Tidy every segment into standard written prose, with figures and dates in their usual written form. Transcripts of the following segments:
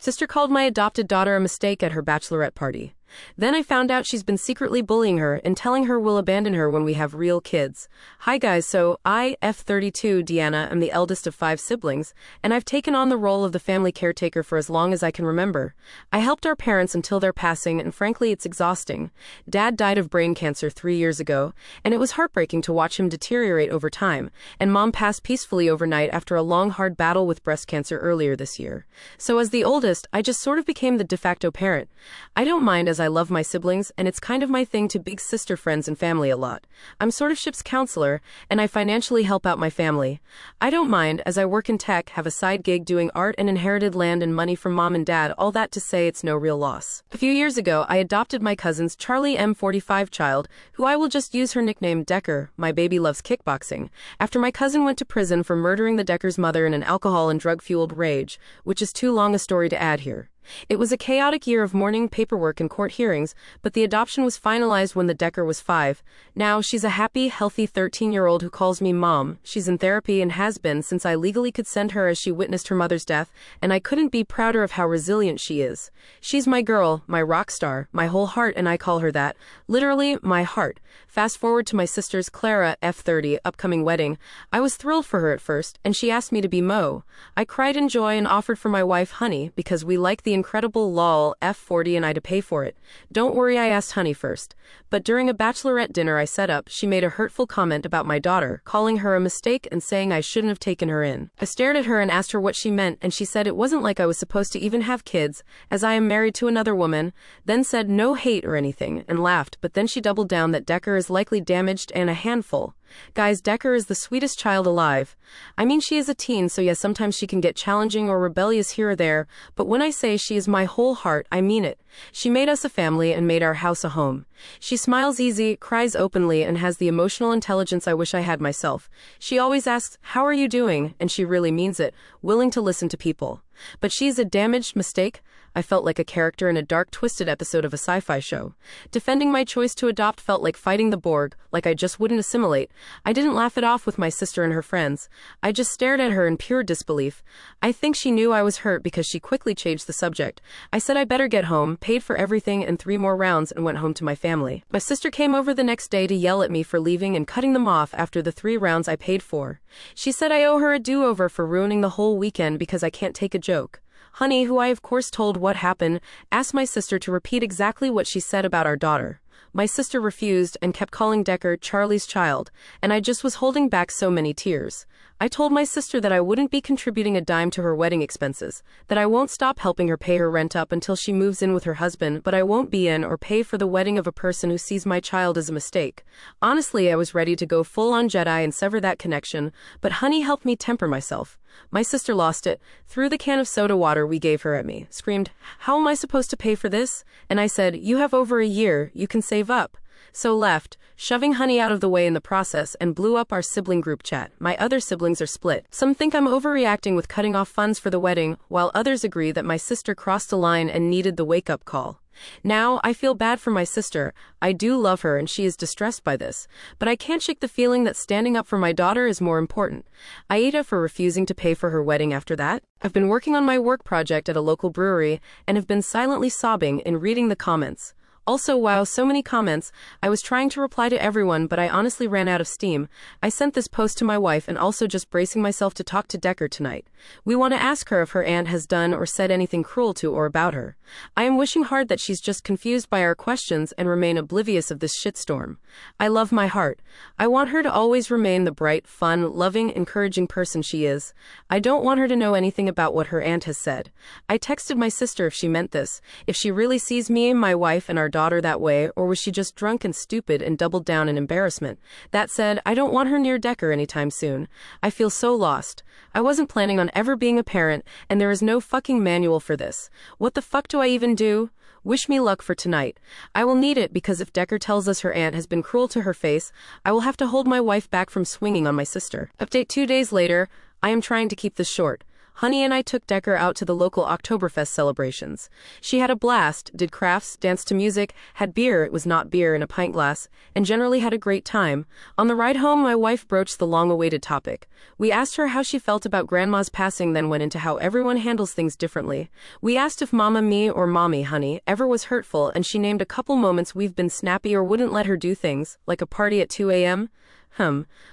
Sister called my adopted daughter a mistake at her bachelorette party. Then I found out she's been secretly bullying her and telling her we'll abandon her when we have real kids. Hi guys, so I, F32 Deanna, am the eldest of 5 siblings, and I've taken on the role of the family caretaker for as long as I can remember. I helped our parents until their passing, and frankly it's exhausting. Dad died of brain cancer 3 years ago, and it was heartbreaking to watch him deteriorate over time, and Mom passed peacefully overnight after a long hard battle with breast cancer earlier this year. So as the oldest, I just sort of became the de facto parent. I don't mind as I love my siblings, and it's kind of my thing to big sister friends and family a lot. I'm sort of ship's counselor, and I financially help out my family. I don't mind as I work in tech, have a side gig doing art, and inherited land and money from Mom and Dad, all that to say it's no real loss. A few years ago, I adopted my cousin's Charlie M45 child, who I will just use her nickname Decker. My baby loves kickboxing. After my cousin went to prison for murdering the Decker's mother in an alcohol and drug-fueled rage, which is too long a story to add here. It was a chaotic year of mourning, paperwork, and court hearings, but the adoption was finalized when the Decker was 5. Now, she's a happy, healthy 13-year-old who calls me Mom. She's in therapy and has been since I legally could send her as she witnessed her mother's death, and I couldn't be prouder of how resilient she is. She's my girl, my rock star, my whole heart, and I call her that. Literally, my heart. Fast forward to my sister's Clara, F30, upcoming wedding. I was thrilled for her at first, and she asked me to be Mo. I cried in joy and offered for my wife Honey, because we like the incredible lol F40 and I to pay for it. Don't worry, I asked Honey first. But during a bachelorette dinner I set up, she made a hurtful comment about my daughter, calling her a mistake and saying I shouldn't have taken her in. I stared at her and asked her what she meant, and she said it wasn't like I was supposed to even have kids, as I am married to another woman, then said no hate or anything, and laughed, but then she doubled down that Decker is likely damaged and a handful. Guys, Decker is the sweetest child alive. I mean, she is a teen, so yes, sometimes she can get challenging or rebellious here or there, but when I say she is my whole heart, I mean it. She made us a family and made our house a home. She smiles easy, cries openly, and has the emotional intelligence I wish I had myself. She always asks, "How are you doing?" and she really means it, willing to listen to people. But she's a damaged mistake. I felt like a character in a dark, twisted episode of a sci-fi show. Defending my choice to adopt felt like fighting the Borg, like I just wouldn't assimilate. I didn't laugh it off with my sister and her friends. I just stared at her in pure disbelief. I think she knew I was hurt because she quickly changed the subject. I said I better get home, paid for everything and 3 more rounds, and went home to my family. My sister came over the next day to yell at me for leaving and cutting them off after the 3 rounds I paid for. She said I owe her a do-over for ruining the whole weekend because I can't take a joke. Honey, who I of course told what happened, asked my sister to repeat exactly what she said about our daughter. My sister refused and kept calling Decker Charlie's child, and I just was holding back so many tears. I told my sister that I wouldn't be contributing a dime to her wedding expenses, that I won't stop helping her pay her rent up until she moves in with her husband, but I won't be in or pay for the wedding of a person who sees my child as a mistake. Honestly, I was ready to go full-on Jedi and sever that connection, but Honey helped me temper myself. My sister lost it, threw the can of soda water we gave her at me, screamed, "How am I supposed to pay for this?" And I said, "You have over a year, you can save up." So left, shoving Honey out of the way in the process, and blew up our sibling group chat. My other siblings are split. Some think I'm overreacting with cutting off funds for the wedding, while others agree that my sister crossed a line and needed the wake-up call. Now, I feel bad for my sister. I do love her and she is distressed by this. But I can't shake the feeling that standing up for my daughter is more important. I ate her for refusing to pay for her wedding after that. I've been working on my work project at a local brewery and have been silently sobbing in reading the comments. Also, wow, so many comments. I was trying to reply to everyone, but I honestly ran out of steam. I sent this post to my wife and also just bracing myself to talk to Decker tonight. We want to ask her if her aunt has done or said anything cruel to or about her. I am wishing hard that she's just confused by our questions and remain oblivious of this shitstorm. I love my heart. I want her to always remain the bright, fun, loving, encouraging person she is. I don't want her to know anything about what her aunt has said. I texted my sister if she meant this, if she really sees me, my wife, and our daughter that way, or was she just drunk and stupid and doubled down in embarrassment? That said, I don't want her near Decker anytime soon. I feel so lost. I wasn't planning on ever being a parent, and there is no fucking manual for this. What the fuck do I even do? Wish me luck for tonight. I will need it because if Decker tells us her aunt has been cruel to her face, I will have to hold my wife back from swinging on my sister. Update 2 days later. I am trying to keep this short. Honey and I took Decker out to the local Oktoberfest celebrations. She had a blast, did crafts, danced to music, had beer, it was not beer, in a pint glass, and generally had a great time. On the ride home, my wife broached the long-awaited topic. We asked her how she felt about Grandma's passing, then went into how everyone handles things differently. We asked if Mama me or Mommy, honey, ever was hurtful, and she named a couple moments we've been snappy or wouldn't let her do things, like a party at 2 a.m.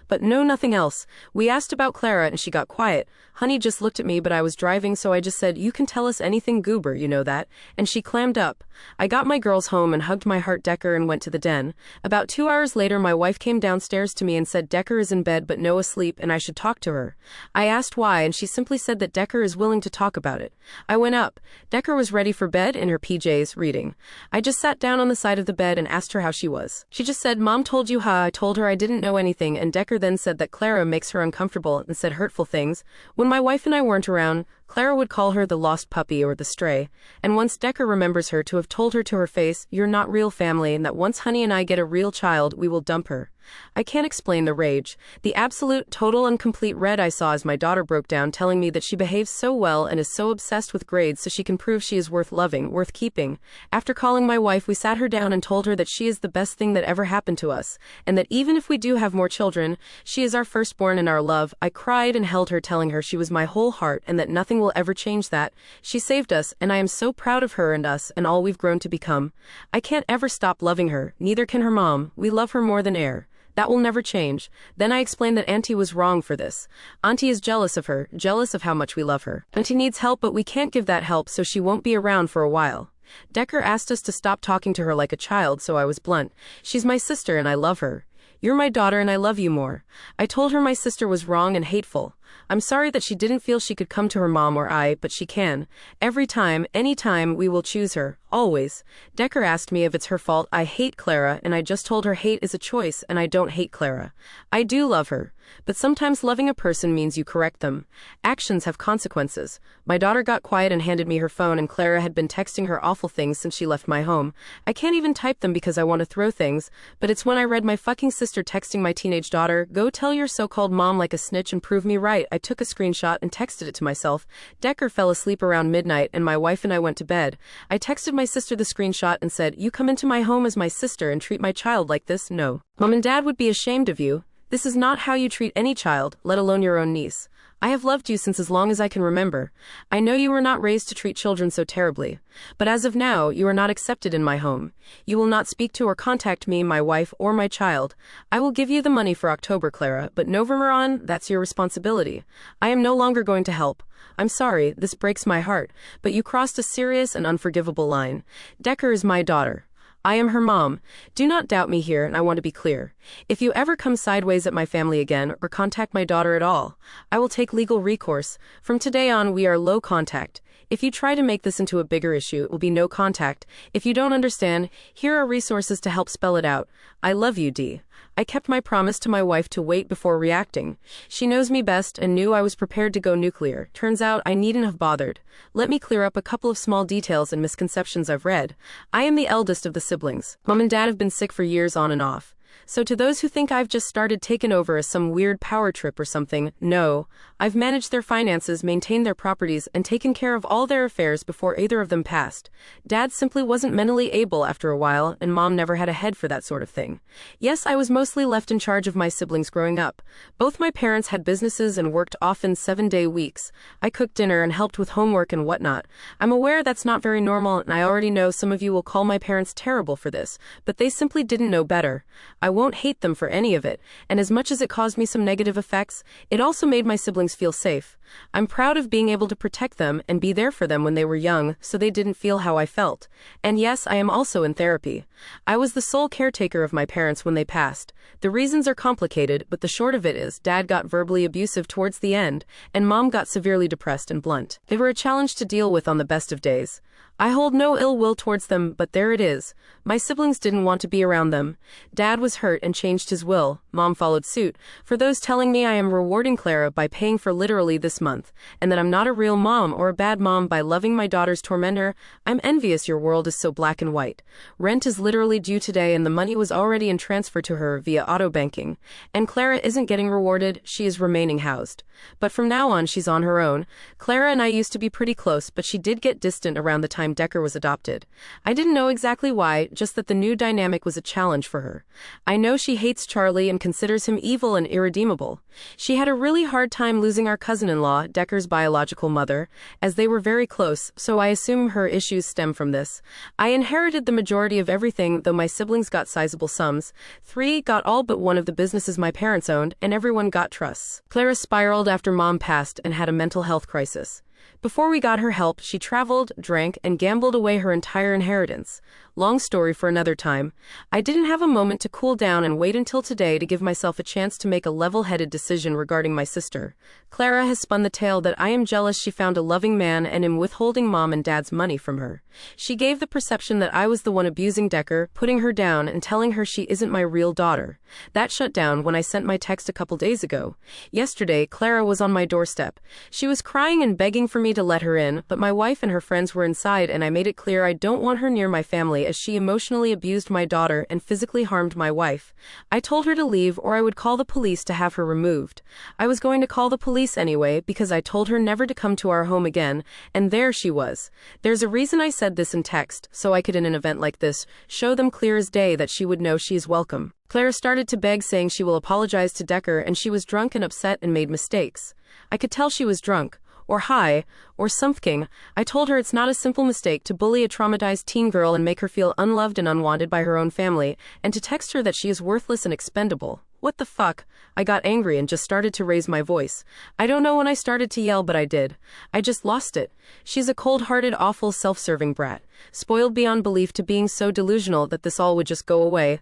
But no, nothing else. We asked about Clara and she got quiet. Honey just looked at me, but I was driving, so I just said, "You can tell us anything, goober, you know that." And she clammed up. I got my girls home and hugged my heart Decker and went to the den. About 2 hours later, my wife came downstairs to me and said Decker is in bed but no asleep and I should talk to her. I asked why and she simply said that Decker is willing to talk about it. I went up. Decker was ready for bed in her PJs, reading. I just sat down on the side of the bed and asked her how she was. She just said, "Mom told you, huh?" I told her I didn't know anything, and Decker then said that Clara makes her uncomfortable and said hurtful things. When my wife and I weren't around, Clara would call her the lost puppy or the stray, and once Decker remembers her to have told her to her face, "You're not real family," and that once Honey and I get a real child, we will dump her. I can't explain the rage, the absolute, total and complete red I saw as my daughter broke down, telling me that she behaves so well and is so obsessed with grades so she can prove she is worth loving, worth keeping. After calling my wife, we sat her down and told her that she is the best thing that ever happened to us, and that even if we do have more children, she is our firstborn and our love. I cried and held her, telling her she was my whole heart and that nothing will ever change that. She saved us, and I am so proud of her and us and all we've grown to become. I can't ever stop loving her, neither can her mom. We love her more than air. That will never change. Then I explained that Auntie was wrong for this. Auntie is jealous of her, jealous of how much we love her. Auntie needs help, but we can't give that help, so she won't be around for a while. Decker asked us to stop talking to her like a child, so I was blunt. She's my sister and I love her. You're my daughter and I love you more. I told her my sister was wrong and hateful. I'm sorry that she didn't feel she could come to her mom or I, but she can. Every time, any time, we will choose her. Always. Decker asked me if it's her fault. I hate Clara, and I just told her hate is a choice, and I don't hate Clara. I do love her. But sometimes loving a person means you correct them. Actions have consequences. My daughter got quiet and handed me her phone, and Clara had been texting her awful things since she left my home. I can't even type them because I want to throw things, but it's when I read my fucking sister texting my teenage daughter, "Go tell your so-called mom like a snitch and prove me right." I took a screenshot and texted it to myself. Decker fell asleep around midnight and my wife and I went to bed. I texted my sister the screenshot and said, "You come into my home as my sister and treat my child like this? No. Mom and Dad would be ashamed of you. This is not how you treat any child, let alone your own niece. I have loved you since as long as I can remember. I know you were not raised to treat children so terribly. But as of now, you are not accepted in my home. You will not speak to or contact me, my wife, or my child. I will give you the money for October, Clara, but November on, that's your responsibility. I am no longer going to help. I'm sorry, this breaks my heart, but you crossed a serious and unforgivable line. Decker is my daughter. I am her mom. Do not doubt me here, and I want to be clear. If you ever come sideways at my family again or contact my daughter at all, I will take legal recourse. From today on, we are low contact. If you try to make this into a bigger issue, it will be no contact. If you don't understand, here are resources to help spell it out. I love you, D. I kept my promise to my wife to wait before reacting. She knows me best and knew I was prepared to go nuclear. Turns out I needn't have bothered. Let me clear up a couple of small details and misconceptions I've read. I am the eldest of the siblings. Mom and Dad have been sick for years on and off. So to those who think I've just started taking over as some weird power trip or something, no. I've managed their finances, maintained their properties, and taken care of all their affairs before either of them passed. Dad simply wasn't mentally able after a while, and Mom never had a head for that sort of thing. Yes, I was mostly left in charge of my siblings growing up. Both my parents had businesses and worked often 7-day weeks. I cooked dinner and helped with homework and whatnot. I'm aware that's not very normal, and I already know some of you will call my parents terrible for this, but they simply didn't know better. I won't hate them for any of it, and as much as it caused me some negative effects, it also made my siblings feel safe. I'm proud of being able to protect them and be there for them when they were young, so they didn't feel how I felt. And yes, I am also in therapy. I was the sole caretaker of my parents when they passed. The reasons are complicated, but the short of it is, Dad got verbally abusive towards the end, and Mom got severely depressed and blunt. They were a challenge to deal with on the best of days. I hold no ill will towards them, but there it is. My siblings didn't want to be around them. Dad was hurt and changed his will. Mom followed suit. For those telling me I am rewarding Clara by paying for literally this this month, and that I'm not a real mom or a bad mom by loving my daughter's tormentor. I'm envious your world is so black and white. Rent is literally due today and the money was already in transfer to her via auto banking. And Clara isn't getting rewarded, she is remaining housed. But from now on she's on her own. Clara and I used to be pretty close, but she did get distant around the time Decker was adopted. I didn't know exactly why, just that the new dynamic was a challenge for her. I know she hates Charlie and considers him evil and irredeemable. She had a really hard time losing our cousin-in-law, Decker's biological mother, as they were very close, so I assume her issues stem from this. I inherited the majority of everything, though my siblings got sizable sums. 3 got all but one of the businesses my parents owned, and everyone got trusts. Clara spiraled after Mom passed and had a mental health crisis. Before we got her help, she traveled, drank, and gambled away her entire inheritance. Long story for another time. I didn't have a moment to cool down and wait until today to give myself a chance to make a level-headed decision regarding my sister. Clara has spun the tale that I am jealous she found a loving man and am withholding Mom and Dad's money from her. She gave the perception that I was the one abusing Decker, putting her down and telling her she isn't my real daughter. That shut down when I sent my text a couple days ago. Yesterday, Clara was on my doorstep. She was crying and begging for me to let her in, but my wife and her friends were inside and I made it clear I don't want her near my family as she emotionally abused my daughter and physically harmed my wife. I told her to leave or I would call the police to have her removed. I was going to call the police anyway because I told her never to come to our home again, and there she was. There's a reason I said this in text, so I could in an event like this show them clear as day that she would know she is welcome. Clara started to beg, saying she will apologize to Decker and she was drunk and upset and made mistakes. I could tell she was drunk, or high, or something. I told her it's not a simple mistake to bully a traumatized teen girl and make her feel unloved and unwanted by her own family, and to text her that she is worthless and expendable. What the fuck? I got angry and just started to raise my voice. I don't know when I started to yell, but I did. I just lost it. She's a cold-hearted, awful, self-serving brat, spoiled beyond belief to being so delusional that this all would just go away.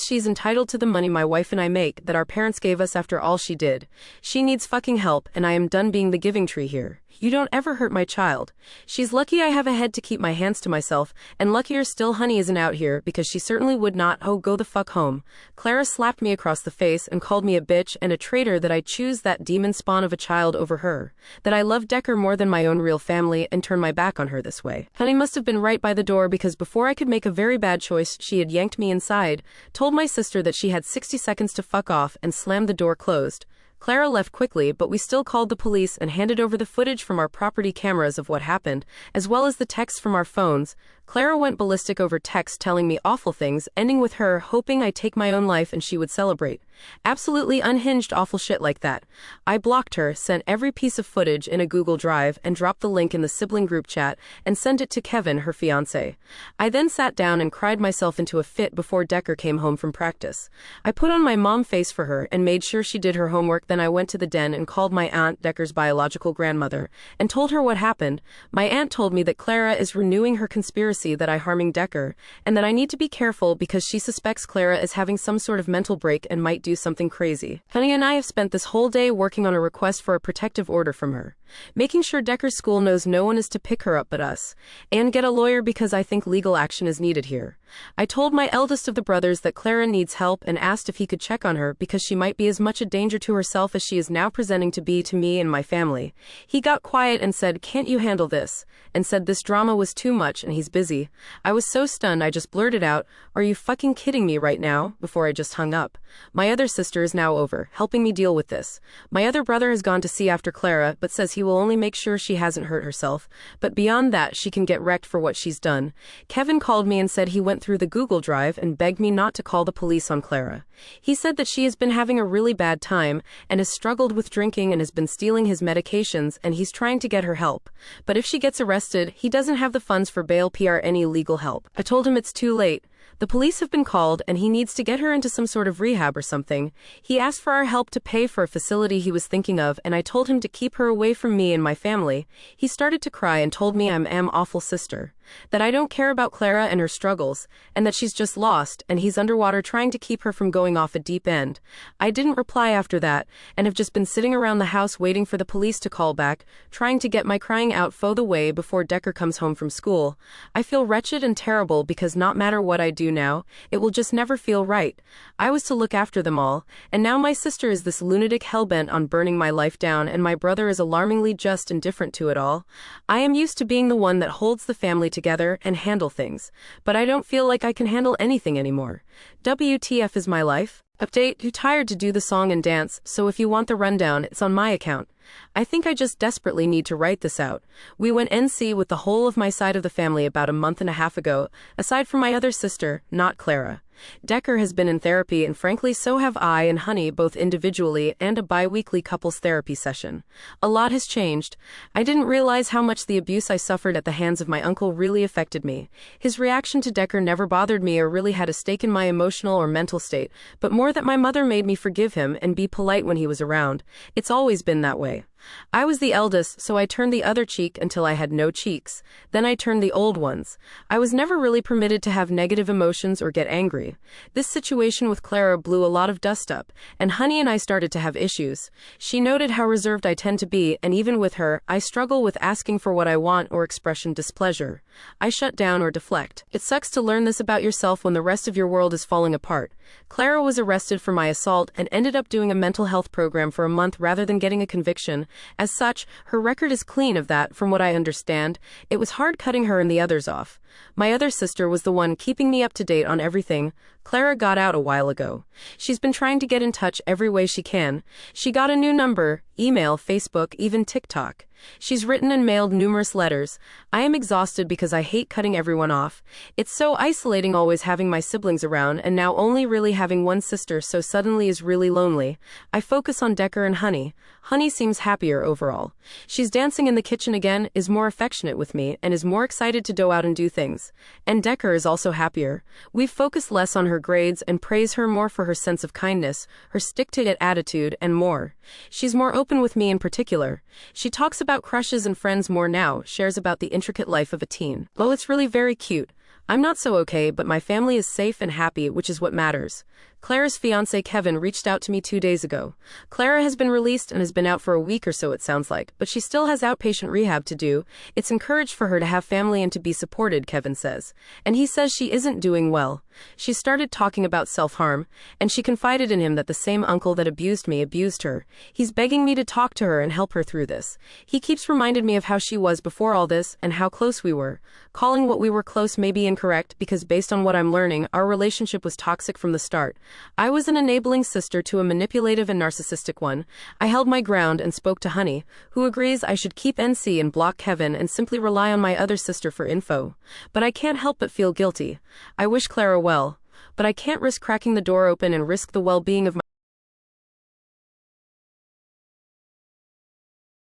She's entitled to the money my wife and I make that our parents gave us after all she did. She needs fucking help, and I am done being the giving tree here. You don't ever hurt my child. She's lucky I have a head to keep my hands to myself, and luckier still Honey isn't out here, because she certainly would not. Oh, go the fuck home. Clara slapped me across the face and called me a bitch and a traitor, that I choose that demon spawn of a child over her, that I love Decker more than my own real family and turn my back on her this way. Honey must have been right by the door, because before I could make a very bad choice, she had yanked me inside, told my sister that she had 60 seconds to fuck off, and slammed the door closed. Clara left quickly, but we still called the police and handed over the footage from our property cameras of what happened, as well as the texts from our phones. Clara went ballistic over text telling me awful things, ending with her hoping I take my own life and she would celebrate. Absolutely unhinged awful shit like that. I blocked her, sent every piece of footage in a Google Drive, and dropped the link in the sibling group chat, and sent it to Kevin, her fiancé. I then sat down and cried myself into a fit before Decker came home from practice. I put on my mom face for her and made sure she did her homework. Then I went to the den and called my aunt, Decker's biological grandmother, and told her what happened. My aunt told me that Clara is renewing her conspiracy that I harming Decker, and that I need to be careful because she suspects Clara is having some sort of mental break and might do something crazy. Honey and I have spent this whole day working on a request for a protective order from her, making sure Decker's school knows no one is to pick her up but us, and get a lawyer because I think legal action is needed here. I told my eldest of the brothers that Clara needs help and asked if he could check on her because she might be as much a danger to herself as she is now presenting to be to me and my family. He got quiet and said, "Can't you handle this?" and said this drama was too much and he's busy. I was so stunned I just blurted out, "Are you fucking kidding me right now?" before I just hung up. My other sister is now over, helping me deal with this. My other brother has gone to see after Clara, but says he will only make sure she hasn't hurt herself, but beyond that she can get wrecked for what she's done. Kevin called me and said he went through the Google Drive and begged me not to call the police on Clara. He said that she has been having a really bad time and has struggled with drinking and has been stealing his medications, and he's trying to get her help. But if she gets arrested, he doesn't have the funds for bail or any legal help. I told him it's too late. The police have been called and he needs to get her into some sort of rehab or something. He asked for our help to pay for a facility he was thinking of, and I told him to keep her away from me and my family. He started to cry and told me I'm awful sister, that I don't care about Clara and her struggles, and that she's just lost, and he's underwater trying to keep her from going off a deep end. I didn't reply after that, and have just been sitting around the house waiting for the police to call back, trying to get my crying out the way before Decker comes home from school. I feel wretched and terrible because no matter what I do, you now, it will just never feel right. I was to look after them all, and now my sister is this lunatic hellbent on burning my life down, and my brother is alarmingly just indifferent to it all. I am used to being the one that holds the family together and handle things, but I don't feel like I can handle anything anymore. WTF is my life? Update, too tired to do the song and dance, so if you want the rundown, it's on my account. I think I just desperately need to write this out. We went NC with the whole of my side of the family about a month and a half ago, aside from my other sister, not Clara. Decker has been in therapy, and frankly so have I and Honey, both individually and a bi-weekly couples therapy session. A lot has changed. I didn't realize how much the abuse I suffered at the hands of my uncle really affected me. His reaction to Decker never bothered me or really had a stake in my emotional or mental state, but more that my mother made me forgive him and be polite when he was around. It's always been that way. I was the eldest, so I turned the other cheek until I had no cheeks. Then I turned the old ones. I was never really permitted to have negative emotions or get angry. This situation with Clara blew a lot of dust up, and Honey and I started to have issues. She noted how reserved I tend to be, and even with her, I struggle with asking for what I want or expressing displeasure. I shut down or deflect. It sucks to learn this about yourself when the rest of your world is falling apart. Clara was arrested for my assault and ended up doing a mental health program for a month rather than getting a conviction. As such, her record is clean of that, from what I understand. It was hard cutting her and the others off. My other sister was the one keeping me up to date on everything. Clara got out a while ago. She's been trying to get in touch every way she can. She got a new number, email, Facebook, even TikTok. She's written and mailed numerous letters. I am exhausted because I hate cutting everyone off. It's so isolating always having my siblings around, and now only really having one sister so suddenly is really lonely. I focus on Decker and Honey. Honey seems happier overall. She's dancing in the kitchen again, is more affectionate with me, and is more excited to go out and do things. And Decker is also happier. We've focused less on her grades and praise her more for her sense of kindness, her stick-to-it attitude, and more. She's more open with me in particular. She talks about crushes and friends more now, shares about the intricate life of a teen. Well, it's really very cute. I'm not so okay, but my family is safe and happy, which is what matters. Clara's fiancé Kevin reached out to me 2 days ago. Clara has been released and has been out for a week or so, it sounds like, but she still has outpatient rehab to do. It's encouraged for her to have family and to be supported, Kevin says. And he says she isn't doing well. She started talking about self-harm, and she confided in him that the same uncle that abused me abused her. He's begging me to talk to her and help her through this. He keeps reminding me of how she was before all this and how close we were. Calling what we were close may be incorrect because based on what I'm learning, our relationship was toxic from the start. I was an enabling sister to a manipulative and narcissistic one. I held my ground and spoke to Honey, who agrees I should keep NC and block Kevin and simply rely on my other sister for info. But I can't help but feel guilty. I wish Clara well, but I can't risk cracking the door open and risk the well-being of my